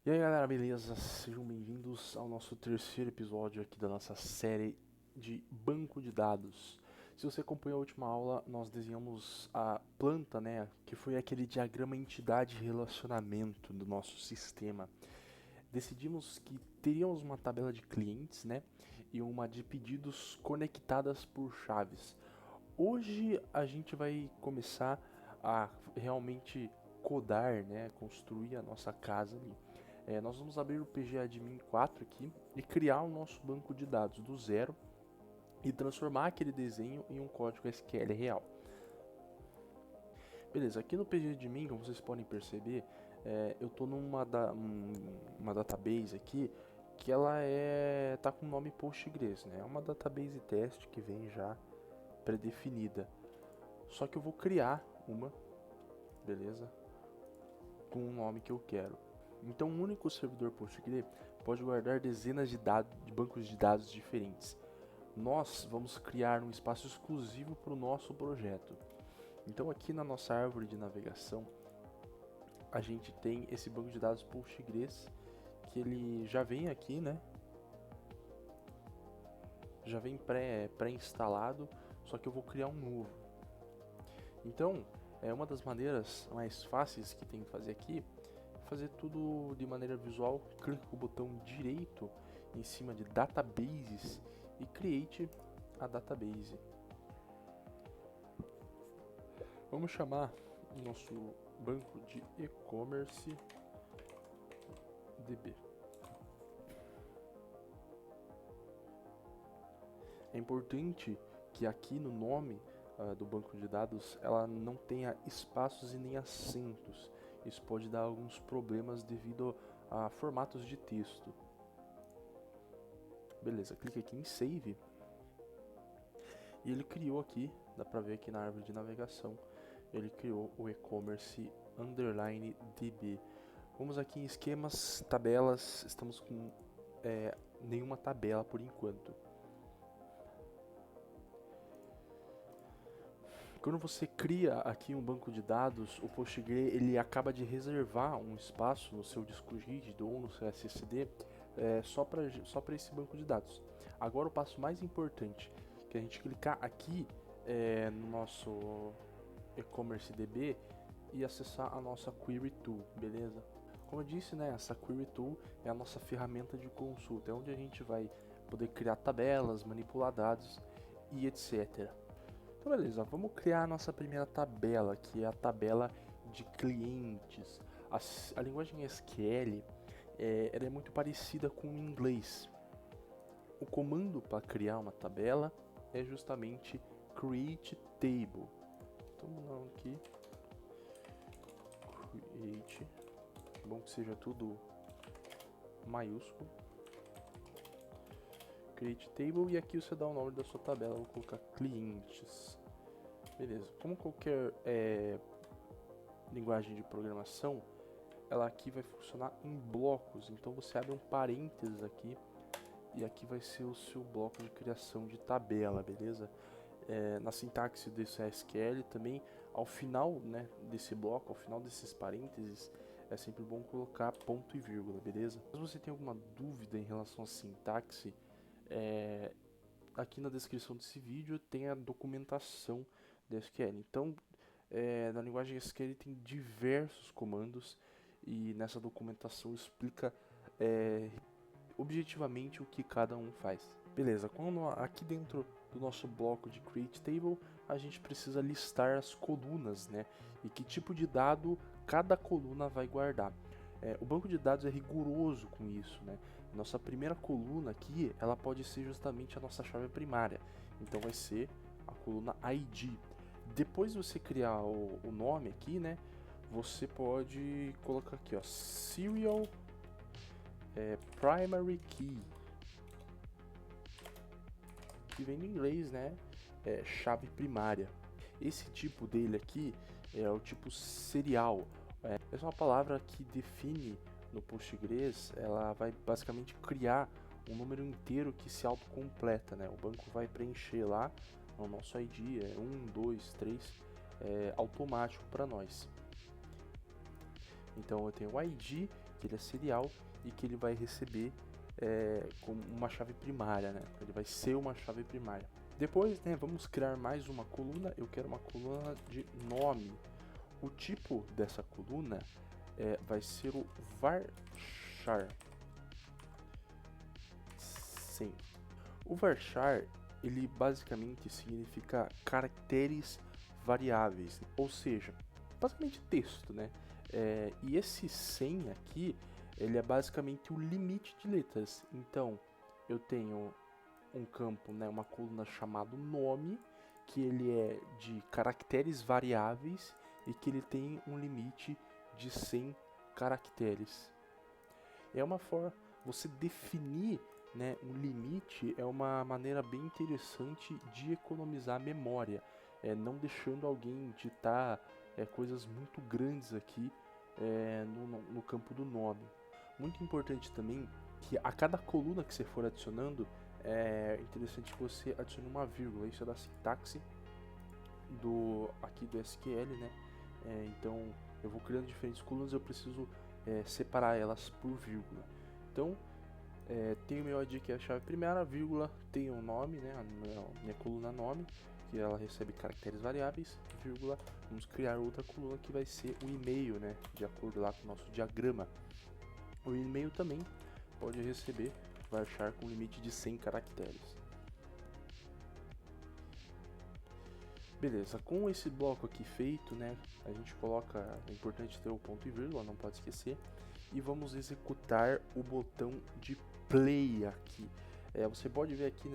E aí galera, beleza? Sejam bem-vindos ao nosso terceiro episódio aqui da nossa série de banco de dados. Se você acompanhou a última aula, nós desenhamos a planta, né, que foi aquele diagrama entidade-relacionamento do nosso sistema. Decidimos que teríamos uma tabela de clientes, né, e uma de pedidos conectadas por chaves. Hoje a gente vai começar a realmente codar, né, construir a nossa casa ali. Nós vamos abrir o PGAdmin 4 aqui e criar o nosso banco de dados do zero e transformar aquele desenho em um código SQL real. Beleza, aqui no PGAdmin, como vocês podem perceber, eu estou uma database aqui que ela tá com o nome Postgres, né? É uma database teste que vem já pré-definida. Só que eu vou criar uma, beleza? Com o nome que eu quero. Então, um único servidor Postgre pode guardar dezenas de bancos de dados diferentes. Nós vamos criar um espaço exclusivo para o nosso projeto. Então, aqui na nossa árvore de navegação, a gente tem esse banco de dados Postgres, que ele já vem aqui, né? Já vem pré-instalado, só que eu vou criar um novo. Então, uma das maneiras mais fáceis que tem que fazer aqui fazer tudo de maneira visual. Clique com o botão direito em cima de Databases e Create a database. Vamos chamar o nosso banco de e-commerce DB. É importante que aqui no nome do banco de dados ela não tenha espaços e nem acentos. Isso pode dar alguns problemas devido a formatos de texto. Beleza, clique aqui em Save. E ele criou aqui, dá pra ver aqui na árvore de navegação, ele criou o e-commerce underline DB. Vamos aqui em esquemas, tabelas, estamos com nenhuma tabela por enquanto. Quando você cria aqui um banco de dados, o Postgre ele acaba de reservar um espaço no seu disco rígido ou no seu SSD só para esse banco de dados. Agora o passo mais importante, que a gente clicar aqui no nosso e-commerce DB e acessar a nossa Query Tool, beleza? Como eu disse, né, essa Query Tool é a nossa ferramenta de consulta, é onde a gente vai poder criar tabelas, manipular dados e etc. Então beleza, vamos criar a nossa primeira tabela, que é a tabela de clientes. A linguagem SQL ela é muito parecida com o inglês. O comando para criar uma tabela é justamente create table. Então vamos aqui, create, bom que seja tudo maiúsculo. Create table e aqui você dá o nome da sua tabela, vou colocar clientes. Beleza, como qualquer linguagem de programação, ela aqui vai funcionar em blocos, então você abre um parênteses aqui e aqui vai ser o seu bloco de criação de tabela, beleza? Na sintaxe desse SQL também, ao final, né, desse bloco, ao final desses parênteses, é sempre bom colocar ponto e vírgula, beleza? Se você tem alguma dúvida em relação à sintaxe, aqui na descrição desse vídeo tem a documentação da SQL. Então, na linguagem SQL tem diversos comandos e nessa documentação explica objetivamente o que cada um faz. Beleza, quando aqui dentro do nosso bloco de Create Table a gente precisa listar as colunas, né? E que tipo de dado cada coluna vai guardar. O banco de dados é rigoroso com isso, né? Nossa primeira coluna aqui, ela pode ser justamente a nossa chave primária. Então vai ser a coluna ID. Depois de você criar o nome aqui, né? Você pode colocar aqui, ó, serial primary key, que vem do inglês, né? Chave primária. Esse tipo dele aqui é o tipo serial. Essa é uma palavra que define no Postgres, ela vai basicamente criar um número inteiro que se autocompleta, né? O banco vai preencher lá o nosso ID, 1, 2, 3, automático para nós. Então eu tenho o ID, que ele é serial e que ele vai receber como uma chave primária, né? Ele vai ser uma chave primária. Depois, né, vamos criar mais uma coluna. Eu quero uma coluna de nome. O tipo dessa coluna vai ser o varchar. Sim. O varchar, ele basicamente significa caracteres variáveis, ou seja, basicamente texto, né? E esse 100 aqui, ele é basicamente o limite de letras. Então, eu tenho um campo, né, uma coluna chamado nome, que ele é de caracteres variáveis e que ele tem um limite de 100 caracteres. É uma forma, você definir, né, um limite é uma maneira bem interessante de economizar memória, não deixando alguém digitar coisas muito grandes aqui no campo do nome. Muito importante também que a cada coluna que você for adicionando, é interessante que você adicione uma vírgula. Isso é da sintaxe aqui do SQL, né? Então eu vou criando diferentes colunas, eu preciso separar elas por vírgula. Então tenho meu ID que é a chave primária, vírgula, tenho um nome, né? A minha coluna nome, que ela recebe caracteres variáveis, vírgula, vamos criar outra coluna que vai ser o e-mail, né? De acordo lá com o nosso diagrama. O e-mail também pode receber varchar com limite de 100 caracteres. Beleza, com esse bloco aqui feito, né, a gente coloca, é importante ter o ponto e vírgula, não pode esquecer, e vamos executar o botão de play aqui. Você pode ver aqui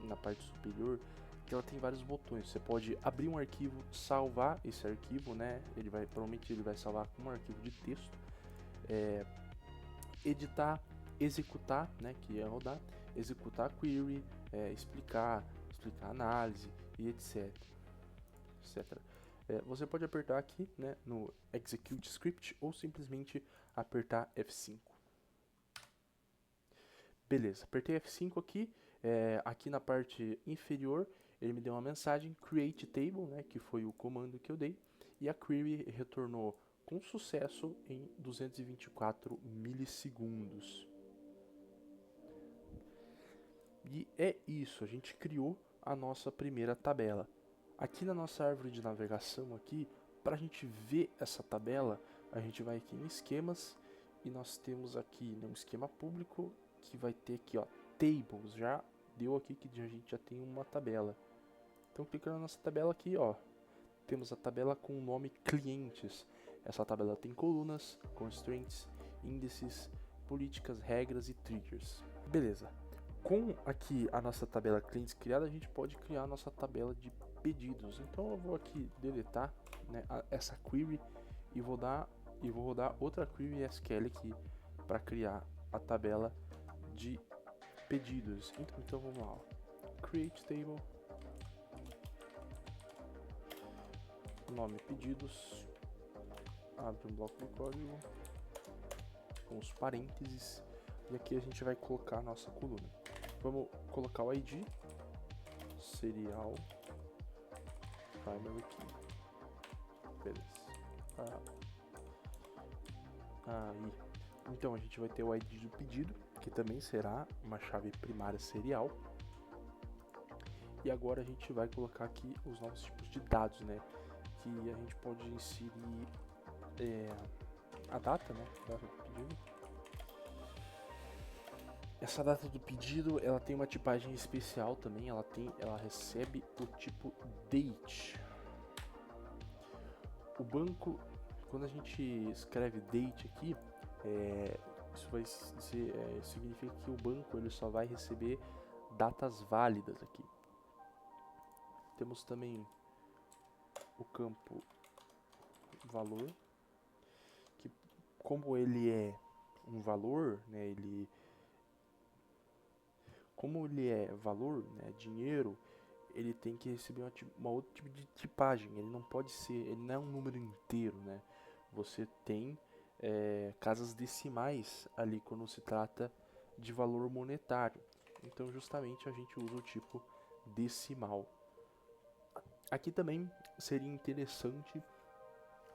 na parte superior que ela tem vários botões. Você pode abrir um arquivo, salvar esse arquivo, né, provavelmente ele vai salvar como um arquivo de texto, editar, executar, né, que é rodar, executar a query, explicar a análise e etc. Você pode apertar aqui, né, no Execute Script ou simplesmente apertar F5. Beleza, apertei F5 aqui. Aqui na parte inferior ele me deu uma mensagem Create Table, né, que foi o comando que eu dei, e a query retornou com sucesso em 224 milissegundos. E é isso, a gente criou a nossa primeira tabela. Aqui na nossa árvore de navegação aqui, para a gente ver essa tabela, a gente vai aqui em esquemas e nós temos aqui, né, um esquema público que vai ter aqui, ó, tables, já deu aqui que a gente já tem uma tabela. Então clicando na nossa tabela aqui, ó, temos a tabela com o nome clientes. Essa tabela tem colunas, constraints, índices, políticas, regras e triggers. Beleza. Com aqui a nossa tabela clientes criada, a gente pode criar a nossa tabela de pedidos. Então eu vou aqui deletar, né, essa query e vou rodar outra query SQL aqui para criar a tabela de pedidos. Então vamos lá, ó. Create table, nome pedidos, abre um bloco de código com os parênteses e aqui a gente vai colocar a nossa coluna. Vamos colocar o ID serial primary key. Beleza. Aí. Então a gente vai ter o ID do pedido, que também será uma chave primária serial. E agora a gente vai colocar aqui os novos tipos de dados, né? Que a gente pode inserir a data, né? Data do pedido. Essa data do pedido, ela tem uma tipagem especial também, ela recebe o tipo date. O banco, quando a gente escreve date aqui, isso vai significa que o banco ele só vai receber datas válidas aqui. Temos também o campo valor, que como ele é um valor, né, como ele é valor, né, dinheiro, ele tem que receber uma outra tipo de tipagem. Ele não pode ser, ele não é um número inteiro, né? Você tem casas decimais ali quando se trata de valor monetário. Então, justamente a gente usa o tipo decimal. Aqui também seria interessante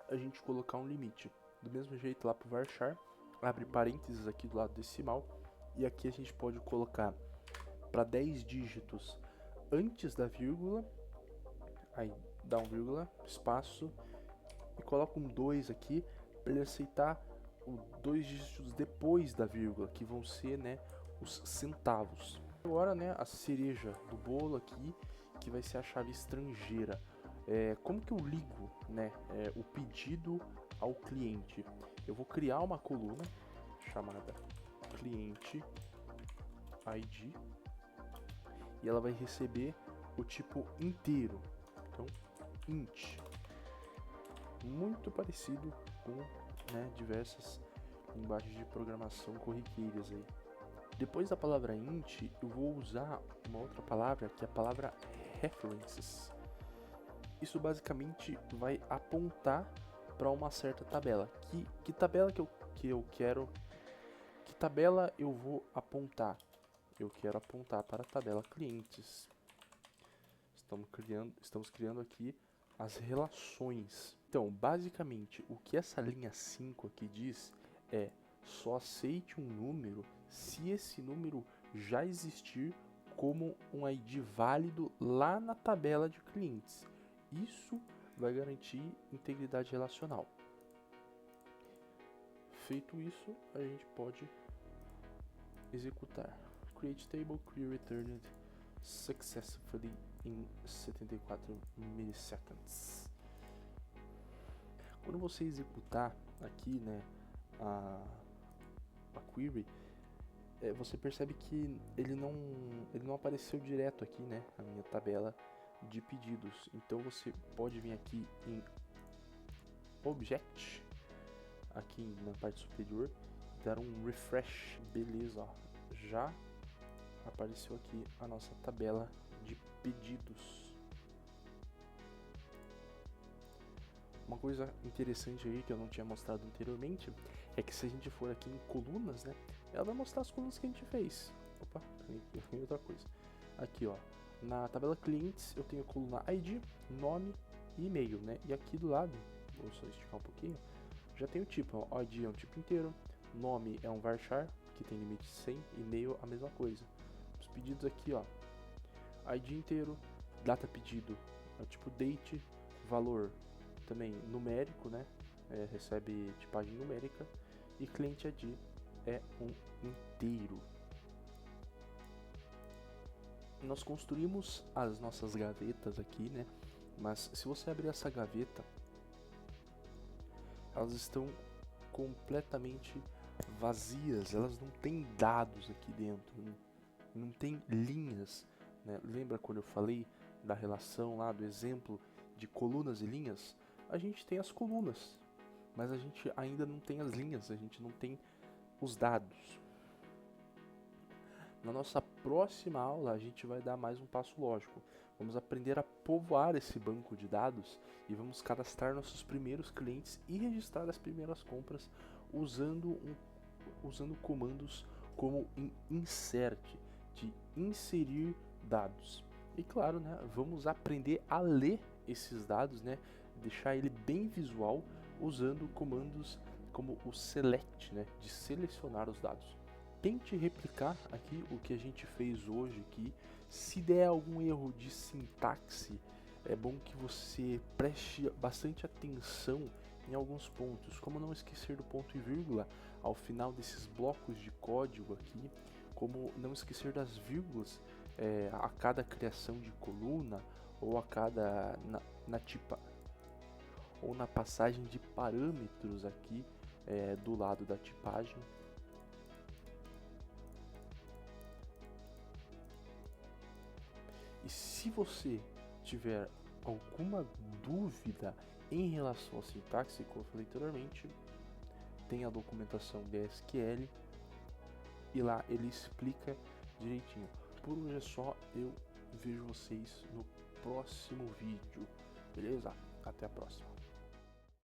a gente colocar um limite. Do mesmo jeito lá para o varchar, abre parênteses aqui do lado decimal, e aqui a gente pode colocar para 10 dígitos antes da vírgula, aí dá um vírgula, espaço, e coloca um 2 aqui para ele aceitar os 2 dígitos depois da vírgula, que vão ser, né, os centavos. Agora, né, a cereja do bolo aqui, que vai ser a chave estrangeira. Como que eu ligo, né, o pedido ao cliente? Eu vou criar uma coluna chamada cliente ID e ela vai receber o tipo inteiro. Então, int, muito parecido com, né, diversas linguagens de programação corriqueiras aí. Depois da palavra int, eu vou usar uma outra palavra, que é a palavra references. Isso basicamente vai apontar para uma certa tabela. Que tabela que eu quero? Que tabela eu vou apontar? Eu quero apontar para a tabela clientes. Estamos criando aqui as relações. Então, basicamente, o que essa linha 5 aqui diz é: só aceite um número se esse número já existir como um ID válido lá na tabela de clientes. Isso vai garantir integridade relacional. Feito isso, a gente pode executar. Create table, query returned successfully in 74 milliseconds. Quando você executar aqui, né, a query, você percebe que ele não apareceu direto aqui, né, na minha tabela de pedidos. Então você pode vir aqui em Object, aqui na parte superior, dar um refresh. Beleza, ó, já apareceu aqui a nossa tabela de pedidos. Uma coisa interessante aí que eu não tinha mostrado anteriormente é que se a gente for aqui em colunas, né, ela vai mostrar as colunas que a gente fez. Opa, tem outra coisa. Aqui, ó, na tabela clientes eu tenho a coluna ID, nome e e-mail, né? E aqui do lado, vou só esticar um pouquinho, já tem o tipo, ó, ID é um tipo inteiro, nome é um varchar, que tem limite de 100, e-mail a mesma coisa. Os pedidos aqui, ó, ID inteiro, data pedido é o tipo date, valor também numérico, né? Recebe tipagem numérica, e cliente ID é um inteiro. Nós construímos as nossas gavetas aqui, né? Mas se você abrir essa gaveta, elas estão completamente vazias, elas não têm dados aqui dentro, não tem linhas, né? Lembra quando eu falei da relação lá, do exemplo de colunas e linhas? A gente tem as colunas, mas a gente ainda não tem as linhas, a gente não tem os dados. Na nossa próxima aula a gente vai dar mais um passo lógico. Vamos aprender a povoar esse banco de dados e vamos cadastrar nossos primeiros clientes e registrar as primeiras compras usando comandos como insert, de inserir dados. E claro, né, vamos aprender a ler esses dados, né, deixar ele bem visual usando comandos como o select, né, de selecionar os dados. Tente replicar aqui o que a gente fez hoje aqui. Se der algum erro de sintaxe, é bom que você preste bastante atenção em alguns pontos, como não esquecer do ponto e vírgula ao final desses blocos de código aqui, como não esquecer das vírgulas a cada criação de coluna ou a cada ou na passagem de parâmetros aqui do lado da tipagem. E se você tiver alguma dúvida em relação à sintaxe, como eu falei anteriormente, tem a documentação BSQL e lá ele explica direitinho. Por hoje é só, eu vejo vocês no próximo vídeo, beleza? Até a próxima.